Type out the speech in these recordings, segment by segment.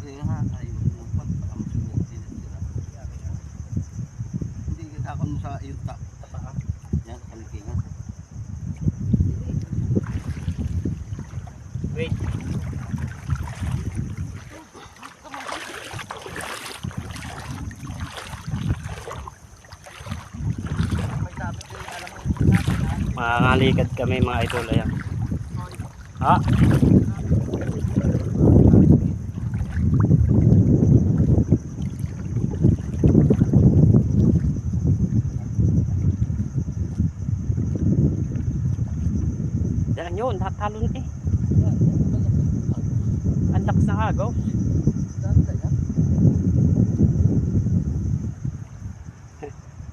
Kaya nga, ayun yung pagpakamusunod din sila. Hindi kakakon mo sa yung tapaa. Yan, kalikingan. Wait. Mangangalikad kami mga idol. Ayan. Ha? Yan yun, natalon eh. Ang lakas ng agaw.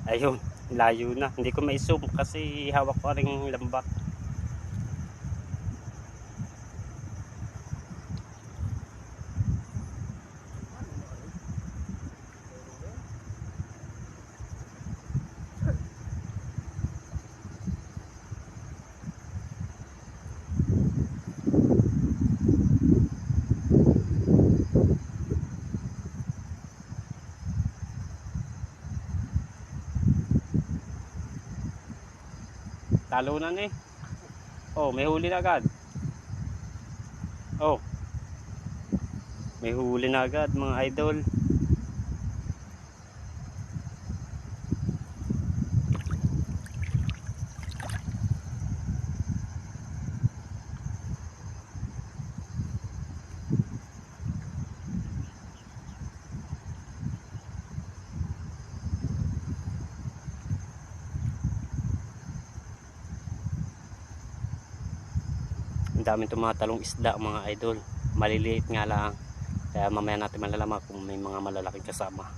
Ayun, layo na. Hindi ko may-zoom kasi hawak ko ring lambat. Talunan eh. Oh, may huli na agad. Oh. May huli na agad mga idol. Ang daming tumatalong isda mga idol. Maliliit nga lang. Kaya mamaya natin malalaman kung may mga malalaking kasama.